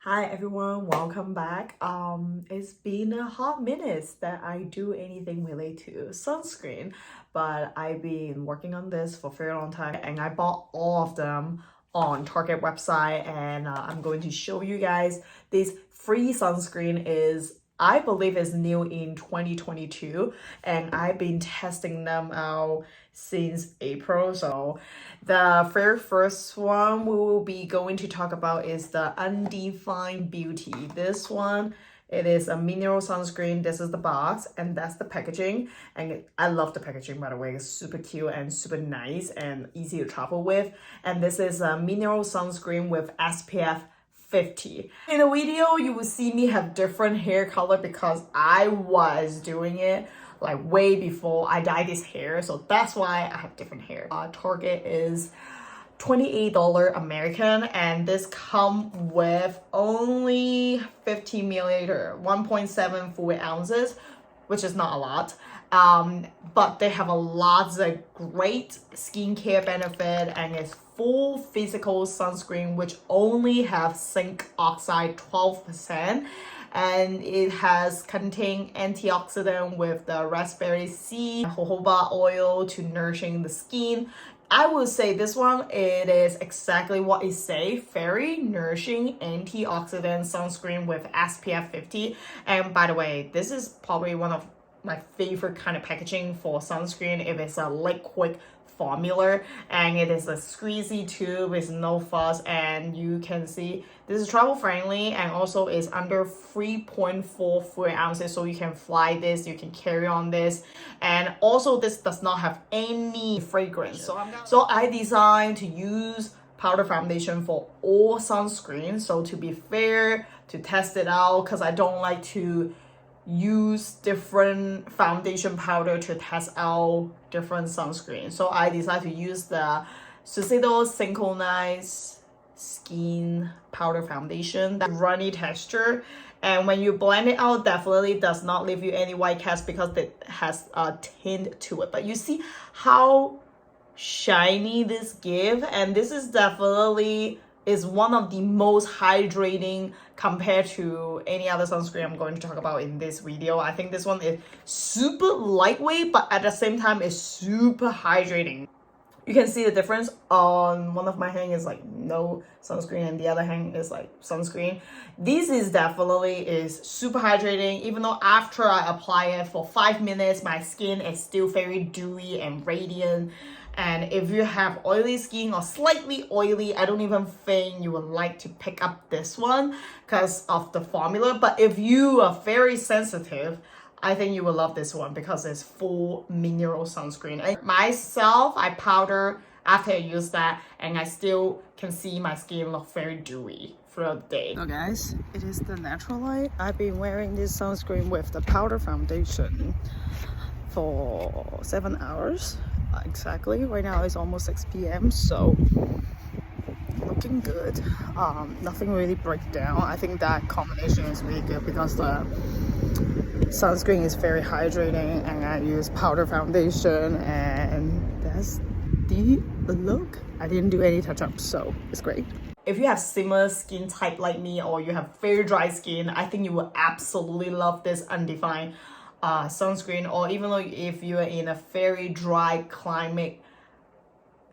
Hi everyone, welcome back. It's been a hot minute that I do anything related to sunscreen, but I've been working on this for a very long time and I bought all of them on Target website, and I'm going to show you guys this free sunscreen I believe is new in 2022, and I've been testing them out since April. So the very first one we will be going to talk about is the Undefined Beauty. This one, it is a mineral sunscreen. This is the box and that's the packaging. And I love the packaging, by the way. It's super cute and super nice and easy to travel with. And this is a mineral sunscreen with SPF 50. In the video, you will see me have different hair color because I was doing it like way before I dyed this hair. So that's why I have different hair. Target is $28 American, and this come with only 50 milliliter, 1.7 fluid ounces, which is not a lot. But they have a lot of great skincare benefit, and it's full physical sunscreen which only have zinc oxide 12%, and it has contain antioxidant with the raspberry seed, jojoba oil to nourishing the skin. I would say this one, it is exactly what it say, very nourishing antioxidant sunscreen with SPF 50. And by the way, this is probably one of my favorite kind of packaging for sunscreen if it's a liquid formula, and it is a squeezy tube with no fuss, and you can see this is travel friendly and also is under 3.4 fluid ounces, so you can fly this, you can carry on this, and also this does not have any fragrance. So I designed to use powder foundation for all sunscreen, so to be fair, to test it out, because I don't like to use different foundation powder to test out different sunscreen. So I decided to use the Shiseido Synchronized Skin Powder Foundation, that runny texture. And when you blend it out, definitely does not leave you any white cast because it has a tint to it. But you see how shiny this give, and this is definitely is one of the most hydrating compared to any other sunscreen I'm going to talk about in this video. I think this one is super lightweight, but at the same time is super hydrating. You can see the difference on one of my hand is like no sunscreen and the other hand is like sunscreen. This is definitely is super hydrating, even though after I apply it for 5 minutes, my skin is still very dewy and radiant. And if you have oily skin or slightly oily, I don't even think you would like to pick up this one because of the formula. But if you are very sensitive, I think you will love this one because it's full mineral sunscreen. And myself, I powder after I use that, and I still can see my skin look very dewy throughout the day. So guys, it is the natural light. I've been wearing this sunscreen with the powder foundation for 7 hours. Exactly. Right now it's almost 6 p.m. so looking good. Nothing really breaks down. I think that combination is really good because the sunscreen is very hydrating, and I use powder foundation, and that's the look. I didn't do any touch-ups, so it's great. If you have similar skin type like me, or you have very dry skin, I think you will absolutely love this Undefined sunscreen. Or even though if you're in a very dry climate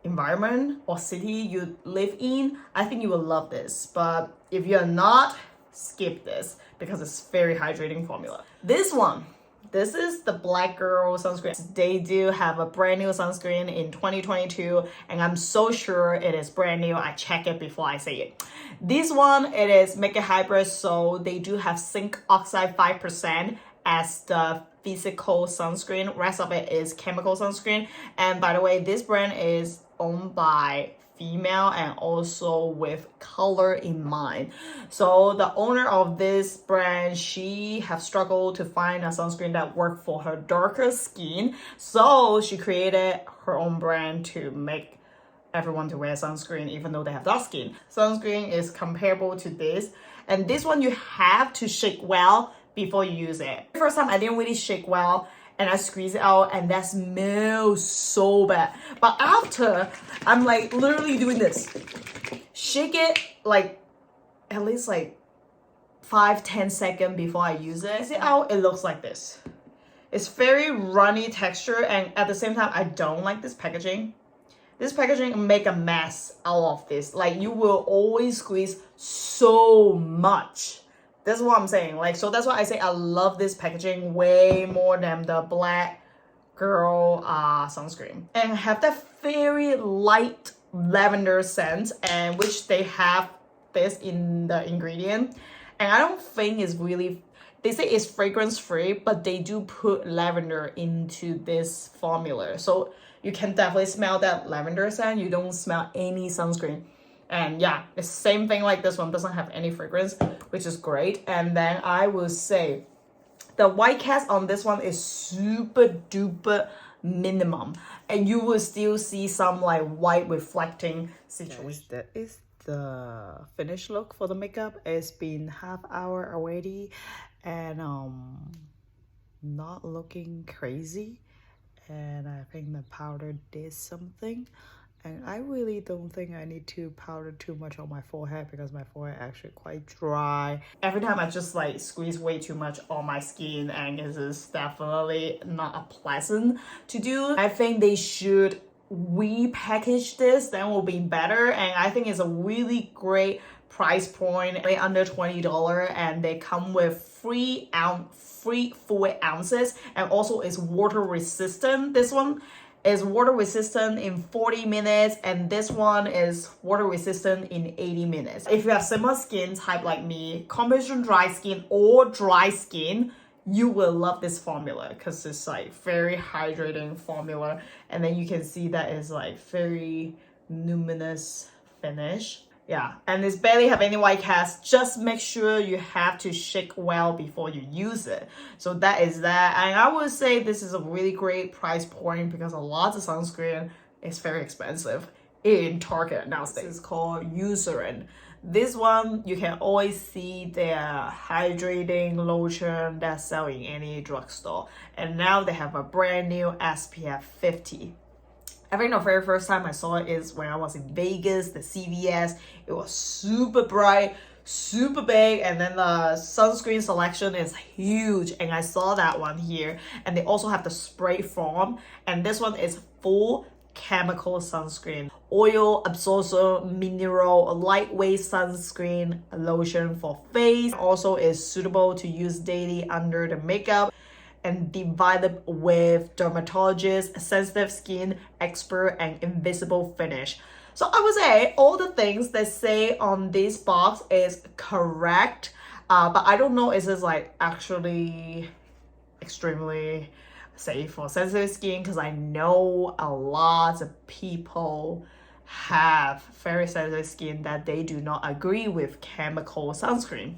environment or city you live in, I think you will love this. But if you're not, skip this because it's very hydrating formula. This is the Black Girl sunscreen. They do have a brand new sunscreen in 2022, and I'm so sure it is brand new. I check it before I say it. This one, it is make it hybrid, so they do have zinc oxide 5% as the physical sunscreen. Rest of it is chemical sunscreen. And by the way, this brand is owned by female and also with color in mind. So the owner of this brand, she have struggled to find a sunscreen that worked for her darker skin. So she created her own brand to make everyone to wear sunscreen even though they have dark skin. Sunscreen is comparable to this. And this one you have to shake well before you use it. The first time I didn't really shake well, and I squeeze it out, and that smells so bad. But after, I'm like literally doing this. Shake it like at least like 5-10 seconds before I use it. See how it looks like this. It's very runny texture, and at the same time, I don't like this packaging. This packaging make a mess out of this. Like, you will always squeeze so much. That's what I'm saying. Like, so that's why I say I love this packaging way more than the Black Girl sunscreen. And have that very light lavender scent, and which they have this in the ingredient. And I don't think it's really, they say it's fragrance free, but they do put lavender into this formula. So you can definitely smell that lavender scent. You don't smell any sunscreen. And yeah, the same thing like this one, doesn't have any fragrance, which is great. And then I will say the white cast on this one is super duper minimum. And you will still see some like white reflecting situation. That is the finished look for the makeup. It's been half hour already and not looking crazy. And I think the powder did something. And I really don't think I need to powder too much on my forehead because my forehead actually quite dry. Every time I just like squeeze way too much on my skin, and it is definitely not pleasant to do. I think they should repackage this, then will be better. And I think it's a really great price point, way under $20, and they come with free full ounces, and also is water resistant. This one is water resistant in 40 minutes, and this one is water resistant in 80 minutes. If you have similar skin type like me, combination dry skin or dry skin, you will love this formula because it's like very hydrating formula. And then you can see that it's like very luminous finish. Yeah, and it's barely have any white cast. Just make sure you have to shake well before you use it. So that is that. And I would say this is a really great price point because a lot of sunscreen is very expensive in Target nowadays. This is called Eucerin. This one, you can always see their hydrating lotion that's selling in any drugstore. And now they have a brand new SPF 50. I think the very first time I saw it is when I was in Vegas, the CVS. It was super bright, super big, and then the sunscreen selection is huge. And I saw that one here. And they also have the spray form. And this one is full chemical sunscreen. Oil absorption mineral lightweight sunscreen lotion for face. Also is suitable to use daily under the makeup, and divided with dermatologist, sensitive skin expert, and invisible finish. So I would say all the things they say on this box is correct, but I don't know is this like actually extremely safe for sensitive skin, because I know a lot of people have very sensitive skin that they do not agree with chemical sunscreen.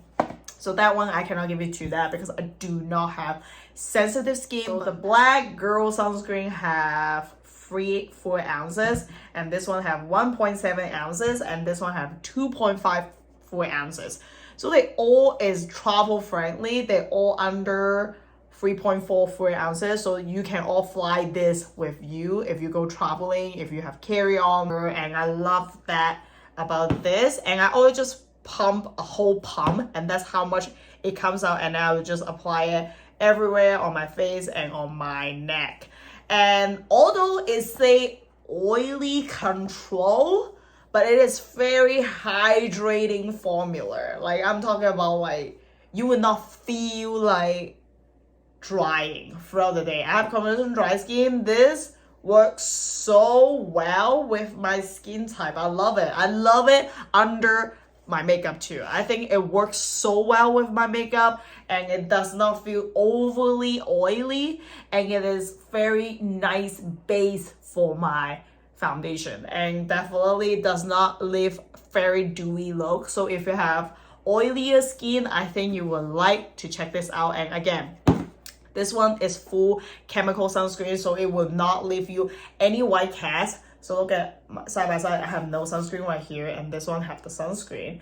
So that one I cannot give it to that because I do not have sensitive skin. So the Black Girl sunscreen have 3 4 ounces, and this one have 1.7 ounces, and this one have 2.54 ounces. So they all is travel friendly. They're all under 3.44 ounces, so you can all fly this with you if you go traveling, if you have carry-on. And I love that about this. And I always just pump a whole pump, and that's how much it comes out, and I will just apply it everywhere on my face and on my neck. And although it's a oily control, but it is very hydrating formula. Like, I'm talking about like you will not feel like drying throughout the day. I have combination dry skin. This works so well with my skin type. I love it. I love it under my makeup too. I think it works so well with my makeup, and it does not feel overly oily, and it is very nice base for my foundation, and definitely does not leave very dewy look. So if you have oilier skin, I think you would like to check this out. And again, this one is full chemical sunscreen, so it will not leave you any white cast. So look at side by side, I have no sunscreen right here, and this one have the sunscreen.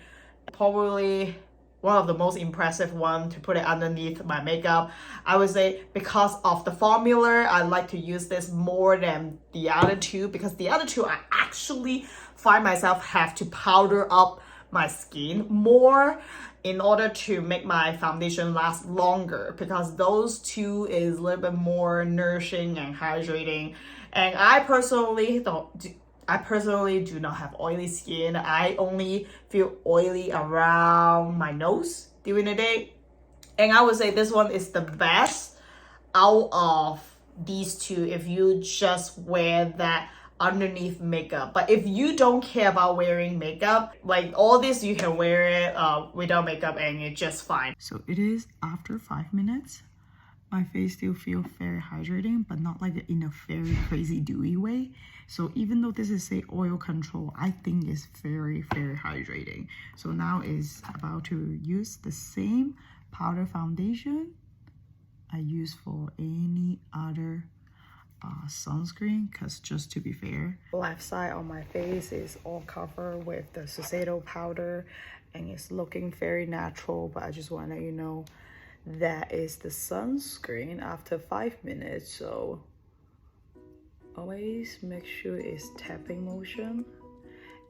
Probably one of the most impressive one to put it underneath my makeup. I would say because of the formula, I like to use this more than the other two, because the other two I actually find myself have to powder up my skin more in order to make my foundation last longer, because those two is a little bit more nourishing and hydrating. And I personally do not have oily skin. I only feel oily around my nose during the day. And I would say this one is the best out of these two if you just wear that underneath makeup. But if you don't care about wearing makeup, like all this, you can wear it without makeup and it's just fine. So it is after 5 minutes. My face still feels very hydrating, but not like in a very crazy dewy way. So even though this is say oil control, I think it's very hydrating. So now is about to use the same powder foundation I use for any other sunscreen, because just to be fair, left side on my face is all covered with the Shiseido powder and it's looking very natural. But I just want to let you know that is the sunscreen after 5 minutes. So always make sure it's tapping motion,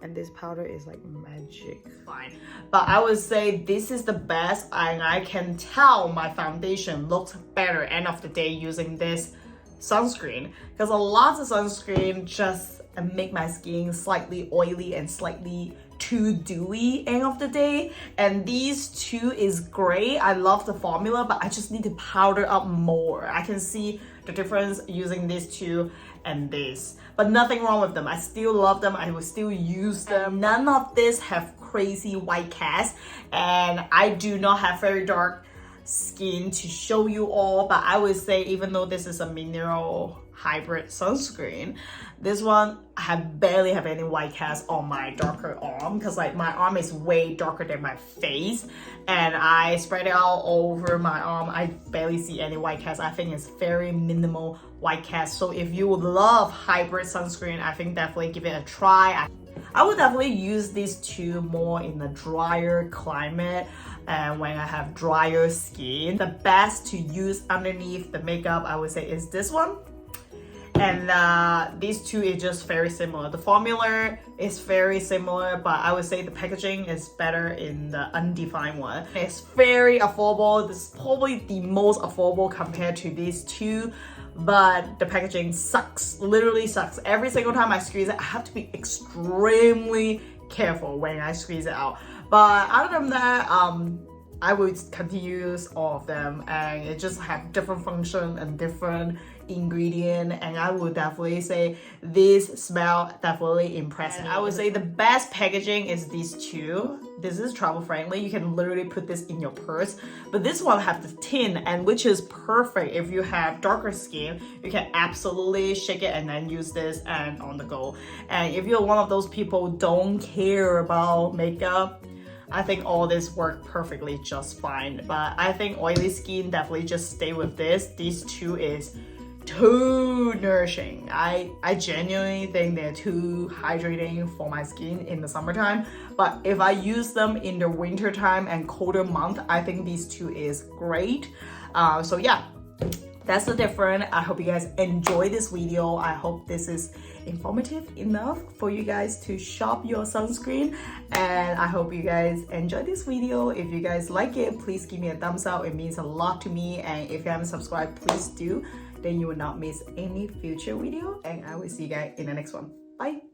and this powder is like magic. Fine, but I would say this is the best, and I can tell my foundation looks better end of the day using this sunscreen, because a lot of sunscreen just make my skin slightly oily and slightly too dewy end of the day. And these two is great. I love the formula, but I just need to powder up more. I can see the difference using these two and this, but nothing wrong with them. I still love them. I will still use them. None of this have crazy white cast, and I do not have very dark skin to show you all. But I would say, even though this is a mineral hybrid sunscreen, this one I barely have any white cast on my darker arm, because like my arm is way darker than my face, and I spread it out over my arm. I barely see any white cast. I think it's very minimal white cast. So if you love hybrid sunscreen, I think definitely give it a try. I would definitely use these two more in the drier climate and when I have drier skin. The best to use underneath the makeup, I would say, is this one. And these two is just very similar. The formula is very similar, but I would say the packaging is better in the Undefined one. It's very affordable. This is probably the most affordable compared to these two, but the packaging sucks, literally sucks. Every single time I squeeze it, I have to be extremely careful when I squeeze it out. But other than that, I would continue to use all of them, and it just have different function and different ingredient. And I would definitely say this smell definitely impressed me. I would say the best packaging is these two. This is travel friendly. You can literally put this in your purse, but this one have the tin, and which is perfect if you have darker skin. You can absolutely shake it and then use this and on the go. And if you're one of those people who don't care about makeup, I think all this work perfectly just fine. But I think oily skin definitely just stay with this. These two is too nourishing. I genuinely think they're too hydrating for my skin in the summertime. But if I use them in the winter time and colder month, I think these two is great. So yeah, that's the difference. I hope you guys enjoy this video. I hope this is informative enough for you guys to shop your sunscreen, and I hope you guys enjoy this video. If you guys like it, please give me a thumbs up. It means a lot to me. And if you haven't subscribed, please do, then you will not miss any future video, and I will see you guys in the next one. Bye.